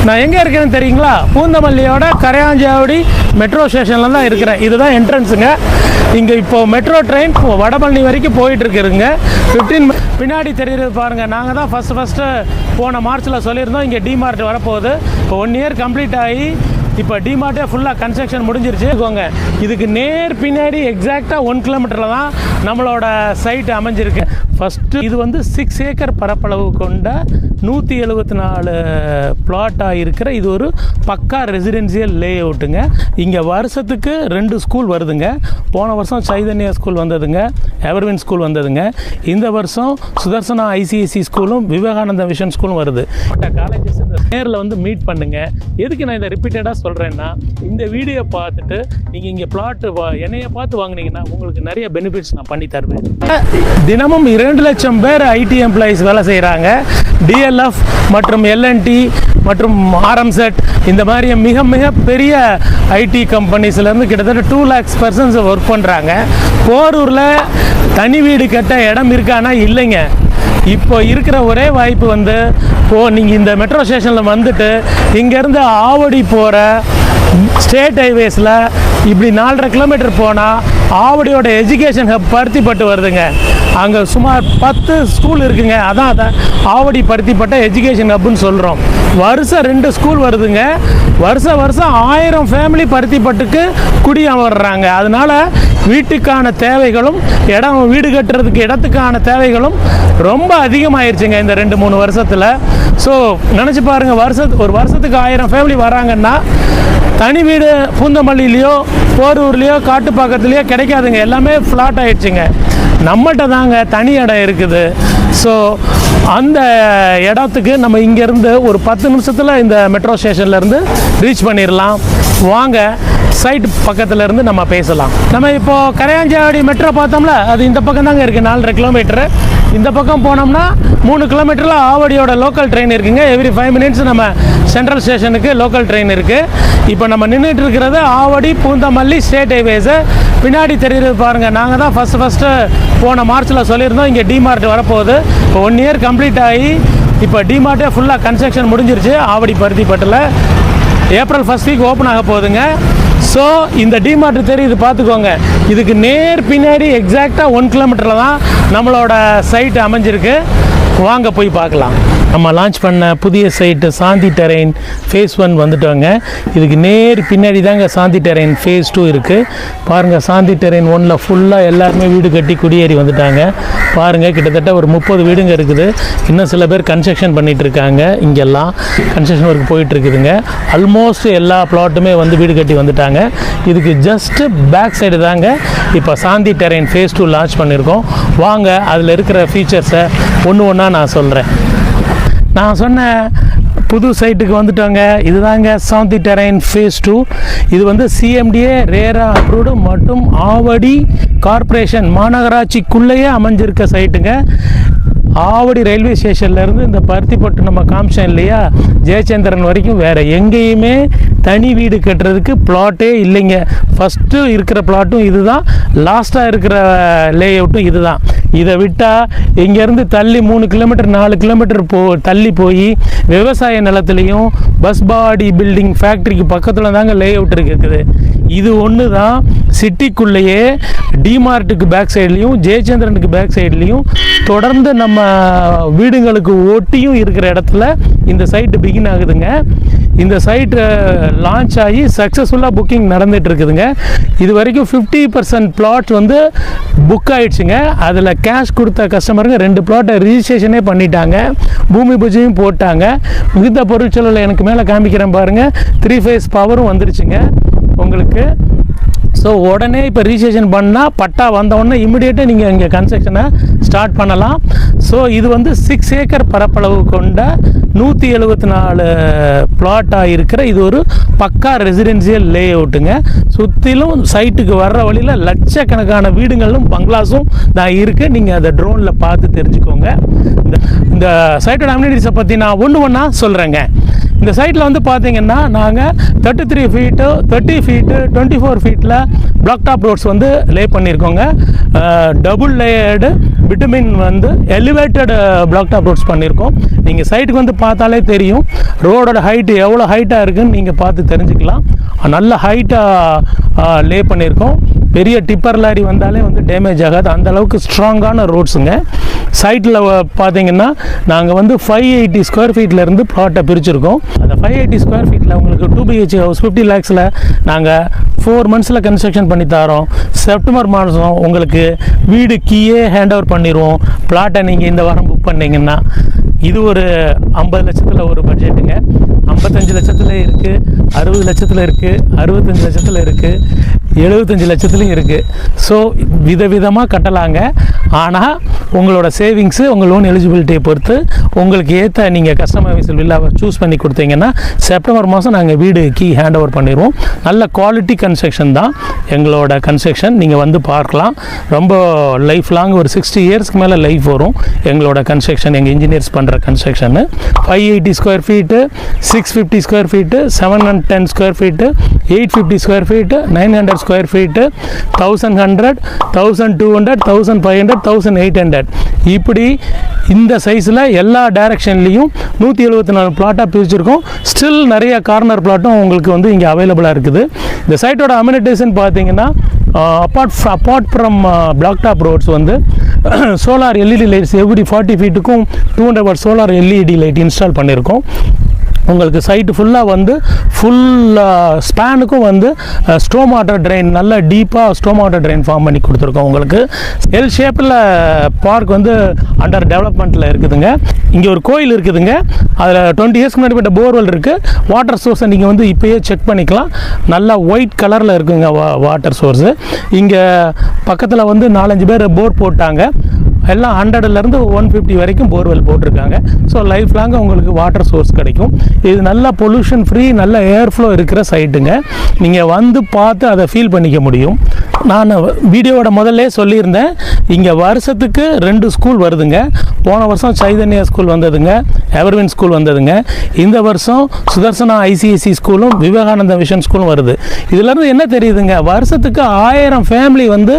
நான் எங்கே இருக்கேன்னு தெரியுங்களா? பூந்தமல்லியோட கரையாஞ்சாவடி மெட்ரோ ஸ்டேஷனில் தான் இருக்கிறேன். இதுதான் என்ட்ரன்ஸுங்க. இங்கே இப்போது மெட்ரோ ட்ரெயின் வடபழனி வரைக்கும் போயிட்டுருக்குதுங்க. 15 பின்னாடி தெரியுறது பாருங்கள். நாங்கள் தான் ஃபஸ்ட்டு போன மார்ச்சில் சொல்லியிருந்தோம் இங்கே டிமார்ட் வரப்போகுது. இப்போ 1 இயர் கம்ப்ளீட் ஆகி இப்போ டிமார்ட்டே ஃபுல்லாக கன்ஸ்ட்ரக்ஷன் முடிஞ்சிருச்சு. இதுக்கு நேர் பின்னாடி எக்ஸாக்டாக 1 கிலோமீட்டரில் தான் நம்மளோட சைட் அமைஞ்சிருக்கு. ஃபஸ்ட்டு இது வந்து 6 ஏக்கர் பரப்பளவு கொண்ட 174 பிளாட்டாக இருக்கிற இது ஒரு பக்கா ரெசிடென்சியல் லே அவுட்டுங்க. இங்கே வருஷத்துக்கு 2 ஸ்கூல் வருதுங்க. போன வருஷம் சைதன்யா ஸ்கூல் வந்ததுங்க, எவர்வின் ஸ்கூல் வந்ததுங்க. இந்த வருஷம் சுதர்சனா ஐசிஐசி ஸ்கூலும் விவேகானந்தா விஷன் ஸ்கூலும் வருது. காலேஜஸ் நேரில் வந்து மீட் பண்ணுங்கள். எதுக்கு நான் இதை ரிப்பீட்டடாக சொல்கிறேன்னா, இந்த வீடியோ பார்த்துட்டு நீங்கள் இங்கே பிளாட்டு என்னையை பார்த்து வாங்கினீங்கன்னா உங்களுக்கு நிறைய பெனிஃபிட்ஸ் நான் பண்ணி தருவேன். தினமும் 2 லட்சம் பேர் ஐடி எம்ப்ளாயிஸ் வேலை செய்கிறாங்க. டிஎல்எஃப் மற்றும் எல்என்டி மற்றும் ஆர்எம்செட் இந்த மாதிரி மிக பெரிய ஐடி கம்பெனிஸ்லேருந்து கிட்டத்தட்ட 2 lakhs persons ஒர்க் பண்ணுறாங்க. போரூரில் தனி வீடு கட்ட இடம் இருக்கானா? இல்லைங்க. இப்போ இருக்கிற ஒரே வாய்ப்பு வந்து நீங்கள் இந்த மெட்ரோ ஸ்டேஷனில் வந்துட்டு இங்கேருந்து ஆவடி போகிற ஸ்டேட் ஹைவேஸில் இப்படி 4.5 கிலோமீட்டர் போனால் ஆவடியோட எஜுகேஷன் ஹப் பருத்திப்பட்டு வருதுங்க. அங்கே சுமார் 10 ஸ்கூல் இருக்குங்க. அதான் ஆவடி பருத்திப்பட்ட எஜுகேஷன் ஹப்புன்னு சொல்கிறோம். வருஷம் 2 ஸ்கூல் வருதுங்க. வருஷம் 1000 ஃபேமிலி பருத்திப்பட்டுக்கு குடியமர்றாங்க. அதனால் வீட்டுக்கான தேவைகளும் வீடு கட்டுறதுக்கு இடத்துக்கான தேவைகளும் ரொம்ப அதிகமாகிருச்சுங்க இந்த 2-3 வருஷத்தில். ஸோ நினச்சி பாருங்கள், ஒரு வருஷத்துக்கு 1000 ஃபேமிலி வராங்கன்னா தனி வீடு பூந்தமல்லியிலையோ போரூர்லேயோ காட்டுப்பாக்கத்துலேயோ கிடைக்காதுங்க. எல்லாமே ஃப்ளாட் ஆகிடுச்சுங்க. நம்மகிட்ட தாங்க தனி இடம் இருக்குது. ஸோ அந்த இடத்துக்கு நம்ம இங்கேருந்து ஒரு 10 நிமிஷத்தில் இந்த மெட்ரோ ஸ்டேஷன்லேருந்து ரீச் பண்ணிடலாம். வாங்க சைட் பக்கத்தில் இருந்து நம்ம பேசலாம். நம்ம இப்போது கரையாஞ்சாவடி மெட்ரோ பார்த்தோம்ல, அது இந்த பக்கம் தாங்க இருக்குது. 4.5 கிலோமீட்டரு. இந்த பக்கம் போனோம்னா 3 கிலோமீட்டரில் ஆவடியோட லோக்கல் ட்ரெயின் இருக்குங்க. எவ்ரி 5 minutes நம்ம சென்ட்ரல் ஸ்டேஷனுக்கு லோக்கல் ட்ரெயின் இருக்குது. இப்போ நம்ம நின்றுட்டு இருக்கிறது ஆவடி பூந்தமல்லி ஸ்டேட் ஹைவேஸு. பின்னாடி தெரியுறது பாருங்கள். நாங்கள் தான் ஃபஸ்ட்டு போன மார்ச்சில் சொல்லியிருந்தோம் இங்கே டிமார்ட் வரப்போகுது. இப்போ 1 இயர் கம்ப்ளீட் ஆகி இப்போ டிமார்ட்டே ஃபுல்லாக கன்ஸ்ட்ரக்ஷன் முடிஞ்சிருச்சு. ஆவடி பருத்திப்பட்டில் ஏப்ரல் 1st வீக் ஓப்பன் ஆக போகுதுங்க. ஸோ இந்த டிமார்ட் தெரியுது பார்த்துக்கோங்க. இதுக்கு நேர் பின்னாடி எக்ஸாக்டாக 1 கிலோமீட்டரில் தான் நம்மளோட சைட் அமைஞ்சிருக்கு. வாங்க போய் பார்க்கலாம். நம்ம லான்ச் பண்ண புதிய சைட்டு சாந்தி டெரெயின் ஃபேஸ் 1 வந்துட்டோங்க. இதுக்கு நேர் பின்னாடி தாங்க சாந்தி டெரெயின் ஃபேஸ் 2 இருக்குது. பாருங்கள், சாந்தி டெரெயின் 1ல் ஃபுல்லாக எல்லாருமே வீடு கட்டி குடியேறி வந்துட்டாங்க. பாருங்கள், கிட்டத்தட்ட ஒரு 30 வீடுங்க இருக்குது. இன்னும் சில பேர் கன்ஸ்ட்ரக்ஷன் பண்ணிகிட்டு இருக்காங்க. இங்கெல்லாம் கன்ஸ்ட்ரக்ஷன் ஒர்க் போயிட்டுருக்குதுங்க. ஆல்மோஸ்ட் எல்லா பிளாட்டுமே வந்து வீடு கட்டி வந்துட்டாங்க. இதுக்கு ஜஸ்ட்டு பேக் சைடு தாங்க இப்போ சாந்தி டெரெயின் ஃபேஸ் 2 லான்ச் பண்ணியிருக்கோம். வாங்க அதில் இருக்கிற ஃபீச்சர்ஸை ஒன்று நான் சொல்கிறேன். நான் சொன்ன புது சைட்டுக்கு வந்துட்டோங்க. இதுதாங்க சாந்தி டெரெயின் ஃபேஸ் 2. இது வந்து சிஎம்டிஏ ரேரா அப்ரூவ்டு மற்றும் ஆவடி கார்ப்பரேஷன் மாநகராட்சிக்குள்ளேயே அமைஞ்சிருக்க சைட்டுங்க. ஆவடி ரயில்வே ஸ்டேஷன்லேருந்து இந்த பருத்திப்பட்டு நம்ம காமிச்சோம் இல்லையா, ஜெயச்சந்திரன் வரைக்கும் வேறு எங்கேயுமே தனி வீடு கட்டுறதுக்கு பிளாட்டே இல்லைங்க. ஃபஸ்ட்டு இருக்கிற பிளாட்டும் இது தான், லாஸ்ட்டாக இருக்கிற லே அவுட்டும் இது தான். இதை விட்டால் இங்கேருந்து தள்ளி 3 கிலோமீட்டர் 4 கிலோமீட்டர் தள்ளி போய் விவசாய நிலத்துலையும் பஸ் பாடி பில்டிங் ஃபேக்ட்ரிக்கு பக்கத்தில் தாங்க லே அவுட் இருக்குது. இது ஒன்று தான் சிட்டிக்குள்ளேயே டிமார்ட்டுக்கு பேக் சைட்லேயும் ஜெயச்சந்திரனுக்கு பேக் சைட்லேயும் தொடர்ந்து நம்ம வீடுங்களுக்கு ஒட்டியும் இருக்கிற இடத்துல இந்த சைட்டு பிகின் ஆகுதுங்க. இந்த சைட்டு லான்ச் ஆகி சக்ஸஸ்ஃபுல்லாக புக்கிங் நடந்துகிட்டு இருக்குதுங்க. இது வரைக்கும் 50% பிளாட் வந்து புக் ஆகிடுச்சுங்க. அதில் கேஷ் கொடுத்த கஸ்டமருங்க 2 பிளாட்டை ரிஜிஸ்ட்ரேஷனே பண்ணிட்டாங்க, பூமி பூஜையும் போட்டாங்க. மிகுந்த பொருட்செலவில் எனக்கு மேலே காமிக்கிறேன் பாருங்கள். 3 phase பவரும் வந்துருச்சுங்க உங்களுக்கு. ஸோ உடனே இப்போ ரிஜிஸ்ட்ரேஷன் பண்ணால் பட்டா வந்தவுடனே இமிடியேட்டாக நீங்கள் இங்கே கன்ஸ்ட்ரக்ஷனை ஸ்டார்ட் பண்ணலாம். ஸோ இது வந்து 6 ஏக்கர் பரப்பளவு கொண்ட 174 பிளாட்டாக இருக்கிற இது ஒரு பக்கா ரெசிடென்சியல் லே அவுட்டுங்க. சுற்றிலும் சைட்டுக்கு வர்ற வழியில் லட்சக்கணக்கான வீடுகளும் பங்களாஸும் தான் இருக்குது. நீங்கள் அதை ட்ரோனில் பார்த்து தெரிஞ்சுக்கோங்க. இந்த சைட்டோட அம்யூனிட்டிஸை பற்றி நான் ஒன்றா சொல்கிறேங்க. இந்த சைட்டில் வந்து பார்த்தீங்கன்னா நாங்கள் 33 ஃபீட்டு 30 ஃபீட்டு 24 ஃபீட்டில் பிளாக் டாப் ரோட்ஸ் வந்து லே பண்ணியிருக்கோங்க. டபுள் லேயர்டு விட்டமின் வந்து எலிவேட்டட் பிளாக் டாப் ரோட்ஸ் பண்ணியிருக்கோம். நீங்கள் சைட்டுக்கு வந்து பார்த்தாலே தெரியும் ரோடோட ஹைட்டு எவ்வளோ ஹைட்டாக இருக்குதுன்னு நீங்கள் பார்த்து தெரிஞ்சுக்கலாம். நல்ல ஹைட்டாக லே பண்ணியிருக்கோம். பெரிய டிப்பர் லாரி வந்தாலே வந்து டேமேஜ் ஆகாது, அந்த அளவுக்கு ஸ்ட்ராங்கான ரோட்ஸுங்க. சைட்டில் பார்த்தீங்கன்னா நாங்கள் வந்து 580 ஸ்கொயர் ஃபீட்லேருந்து ப்ளாட்டை பிரிச்சுருக்கோம். அந்த 580 ஸ்கொயர் ஃபீட்டில் உங்களுக்கு 2 BHK ஹவுஸ் 50 lakhஸில் நாங்கள் 4 monthsல கன்ஸ்ட்ரக்ஷன் பண்ணி தரோம். செப்டம்பர் மாதம் உங்களுக்கு வீடு கீயே ஹேண்ட் ஓவர் பண்ணிடுவோம். ப்ளாட்டை நீங்கள் இந்த வாரம் புக் பண்ணிங்கன்னா இது ஒரு 50 லட்சத்தில் ஒரு பட்ஜெட்டுங்க. 55 லட்சத்தில் இருக்குது, 60 லட்சத்தில் இருக்குது, 65 லட்சத்தில் இருக்குது, 75 லட்சத்துலையும் இருக்குது. ஸோ விதவிதமாக கட்டலாங்க. ஆனால் உங்களோட சேவிங்ஸு உங்கள் லோன் எலிஜிபிலிட்டியை பொறுத்து உங்களுக்கு ஏற்ற நீங்கள் கஸ்டமைஸ் வில்லாவை சூஸ் பண்ணி கொடுத்தீங்கன்னா செப்டம்பர் மாதம் நாங்கள் வீடு கீ ஹேண்ட் ஓவர் பண்ணிடுவோம். நல்ல குவாலிட்டி கன்ஸ்ட்ரக்ஷன் தான் எங்களோட கன்ஸ்ட்ரக்ஷன். நீங்கள் வந்து பார்க்கலாம். ரொம்ப லைஃப் லாங் ஒரு 60 இயர்ஸ்க்கு மேலே லைஃப் வரும் எங்களோட கன்ஸ்ட்ரக்ஷன். எங்கள் இன்ஜினியர்ஸ் பண்ணுற construction 580 square feet, 650 square feet, 710 square feet, 850 square feet, 900 square feet, 1100, 1200, 1500, 1800 இப்படி இந்த சைஸில் எல்லா டைரக்ஷன்லேயும் 174 பிளாட்டாக பிரிச்சிருக்கோம். ஸ்டில் நிறைய கார்னர் பிளாட்டும் உங்களுக்கு வந்து இங்கே அவைலபிளாக இருக்குது. இந்த சைட்டோட அம்யூனிட்டிஸ்ன்னு பார்த்தீங்கன்னா apart from block top roads வந்து சோலார் எல்இடி லைட்ஸ் எவ்ரி 40 ஃபீட்டுக்கும் 200 watt solar LED light install பண்ணியிருக்கோம். உங்களுக்கு சைட்டு ஃபுல்லாக வந்து ஃபுல் ஸ்பேனுக்கும் வந்து ஸ்டோம் வாட்டர் ட்ரெயின், நல்ல டீப்பாக ஸ்டோம் வாட்டர் ட்ரெயின் ஃபார்ம் பண்ணி கொடுத்துருக்கோம். உங்களுக்கு எல் ஷேப்பில் பார்க் வந்து அண்டர் டெவலப்மெண்ட்டில் இருக்குதுங்க. இங்கே ஒரு கோயில் இருக்குதுங்க. அதில் 20 இயர்ஸ்க்கு முன்னாடி போட்ட போர்வெல் இருக்குது. வாட்டர் சோர்ஸை நீங்கள் வந்து இப்போயே செக் பண்ணிக்கலாம். நல்லா ஒயிட் கலரில் இருக்குங்க வாட்டர் சோர்ஸு. இங்கே பக்கத்தில் வந்து 4-5 பேர் போர் போட்டாங்க. எல்லாம் 100லேருந்து 150 வரைக்கும் போர்வெல் போட்டிருக்காங்க. ஸோ லைஃப் லாங்காக உங்களுக்கு வாட்டர் சோர்ஸ் கிடைக்கும். இது நல்ல பொல்யூஷன் ஃப்ரீ, நல்ல ஏர் ஃப்ளோ இருக்கிற சைட்டுங்க. நீங்கள் வந்து பார்த்து அதை ஃபீல் பண்ணிக்க முடியும். நான் வீடியோவோட முதல்ல சொல்லியிருந்தேன், இங்கே வருஷத்துக்கு 2 ஸ்கூல் வருதுங்க. போன வருஷம் சைதன்யா ஸ்கூல் வந்ததுங்க, எவர்வின் ஸ்கூல் வந்ததுங்க. இந்த வருஷம் சுதர்சனா ICSE ஸ்கூலும் விவேகானந்தா விஷன் ஸ்கூலும் வருது. இதிலேருந்து என்ன தெரியுதுங்க, வருஷத்துக்கு 1000 ஃபேமிலி வந்து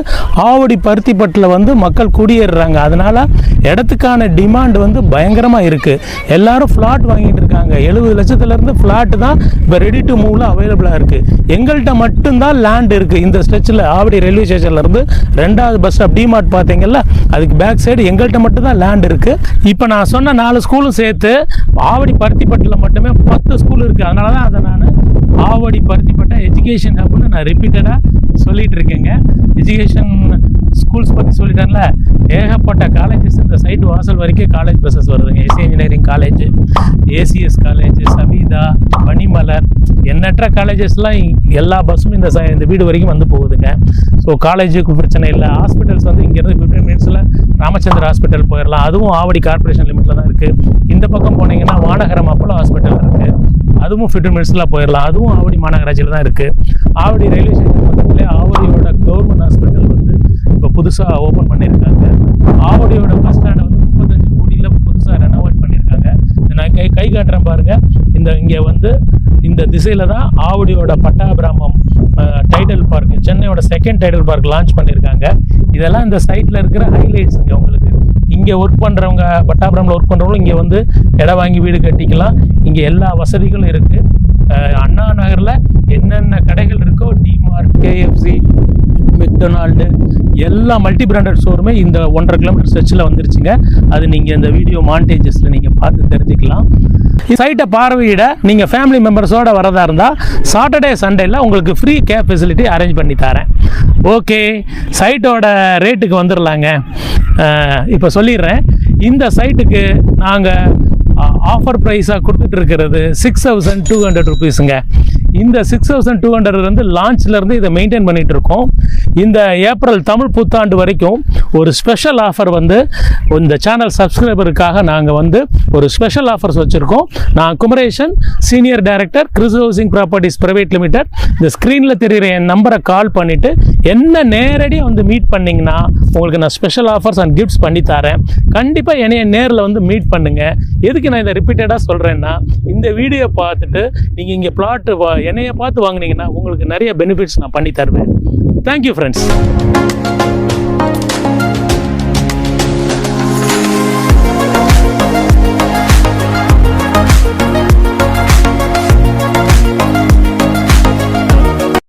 ஆவடி பருத்திப்பட்டில் வந்து மக்கள் குடியேறுறாங்க. அதனால் இடத்துக்கான டிமாண்ட் வந்து பயங்கரமாக இருக்குது. எல்லாரும் ஃப்ளாட் வாங்கிட்டு இருக்காங்க. 70 லட்சத்துலேருந்து ஃப்ளாட்டு தான் இப்போ ரெடி டு மூவில் அவைலபிளாக இருக்குது. எங்கள்கிட்ட மட்டும்தான் லேண்ட் இருக்குது. இந்த ஸ்ட்ரெச்சில் ஆவடி ரயில்வே ஸ்டேஷன்லேருந்து 2வது பஸ் ஸ்டாப் டிமார்ட் பார்த்தீங்கல்ல, அதுக்கு பேக் சைடு எங்கள்கிட்ட மட்டும்தான் லேண்ட் இருக்குது. இப்போ நான் சொன்ன 4 ஸ்கூலும் சேர்த்து ஆவடி பருத்திப்பட்டில் மட்டுமே 10 ஸ்கூல் இருக்குது. அதனால தான் அதை நான் ஆவடி பருத்திப்பட்டை எஜுகேஷன் ஹப்னு நான் ரிப்பீட்டடாக சொல்லிகிட்டு இருக்கேங்க. எஜுகேஷன் ஸ்கூல்ஸ் பற்றி சொல்லிட்டேன்ல, ஏகப்பட்ட காலேஜஸ் இந்த சைட் வாசல் வரைக்கும் காலேஜ் பஸ்ஸஸ் வருதுங்க. SC engineering college, ACS college, Saveetha, Panimalar, எண்ணற்ற காலேஜஸ்லாம் எல்லா பஸ்ஸும் இந்த வீடு வரைக்கும் வந்து போகுதுங்க. ஸோ காலேஜுக்கு பிரச்சனை இல்லை. ஹாஸ்பிட்டல்ஸ் வந்து இங்கேருந்து 15 மினிட்ஸில் ராமச்சந்திர ஹாஸ்பிட்டல் போயிடலாம். அதுவும் ஆவடி கார்பரேஷன் லிமிட்டில் தான் இருக்குது. இந்த பக்கம் போனீங்கன்னா வானகரம் அப்போலோ ஹாஸ்பிட்டல் இருக்குது, அதுவும் 15 மினிட்ஸில் போயிடலாம். அதுவும் ஆவடி மாநகராட்சியில் தான் இருக்குது. ஆவடி ரயில்வே ஸ்டேஷன் பக்கத்துலேயே ஆவடியோட கவர்மெண்ட் ஹாஸ்பிட்டல் வந்து இப்போ புதுசாக ஓப்பன் பண்ணியிருக்காங்க. ஆவடியோட பஸ் ஸ்டாண்டை வந்து 35 கோடியில் புதுசாக ரெனோவேட் பண்ணியிருக்காங்க. நான் கை காட்டுறேன் பாருங்கள். இங்கே வந்து இந்த திசையில் தான் ஆவடியோட பட்டாபிராமம் டைடல் பார்க், சென்னையோட 2nd டைடல் பார்க் லான்ச் பண்ணியிருக்காங்க. இதெல்லாம் இந்த சைட்டில் இருக்கிற ஹைலைட்ஸுங்க. உங்களுக்கு இங்கே ஒர்க் பண்ணுறவங்க, பட்டாபிராமில் ஒர்க் பண்ணுறவங்களும் இங்கே வந்து இடம் வாங்கி வீடு கட்டிக்கலாம். இங்கே எல்லா வசதிகளும் இருக்குது. அண்ணா நகரில் என்னென்ன கடைகள் இருக்கோ, டிமார்ட், KFC, மெக்டொனால்டு, எல்லா மல்டி பிராண்டட் ஷோருமே இந்த 1.5 கிலோமீட்டர் ஸ்ட்ரெச்சில் வந்துருச்சுங்க. அது நீங்கள் இந்த வீடியோ மாண்டேஜஸில் நீங்கள் பார்த்து தெரிஞ்சுக்கலாம். சைட்டை பார்வையிட நீங்கள் ஃபேமிலி மெம்பர்ஸோடு வரதா இருந்தால் சாட்டர்டே சண்டேயில் உங்களுக்கு ஃப்ரீ கேப் ஃபெசிலிட்டி அரேஞ்ச் பண்ணி தரேன். ஓகே, சைட்டோட ரேட்டுக்கு வந்துடலாங்க. இப்போ சொல்லிடுறேன். இந்த சைட்டுக்கு நாங்கள் ஆஃபர் ப்ரைஸாக கொடுத்துட்டு இருக்கிறது 6200 ருபீஸுங்க. இந்த 6200 வந்து லான்ச்லேருந்து இதை மெயின்டைன் பண்ணிகிட்டு இருக்கோம். இந்த ஏப்ரல் தமிழ் புத்தாண்டு வரைக்கும் ஒரு ஸ்பெஷல் ஆஃபர் வந்து இந்த சேனல் சப்ஸ்கிரைபருக்காக நாங்கள் வந்து ஒரு ஸ்பெஷல் ஆஃபர்ஸ் வச்சுருக்கோம். நான் Kumaresan, senior director, Chris housing properties private limited. இந்த ஸ்க்ரீனில் தெரிகிற என் நம்பரை கால் பண்ணிவிட்டு என்ன நேரடியாக வந்து மீட் பண்ணிங்கன்னா உங்களுக்கு நான் ஸ்பெஷல் ஆஃபர்ஸ் அண்ட் கிஃப்ட்ஸ் பண்ணி தரேன். கண்டிப்பாக என்னைய நேரில் வந்து மீட் பண்ணுங்கள். எதுக்கு நான் இதை ரிப்பீட்டடாக சொல்கிறேன்னா, இந்த வீடியோ பார்த்துட்டு நீங்கள் இங்கே பிளாட்டு என்னையை பார்த்து வாங்கினீங்கன்னா உங்களுக்கு நிறைய பெனிஃபிட்ஸ் நான் பண்ணி தருவேன். Thank you friends.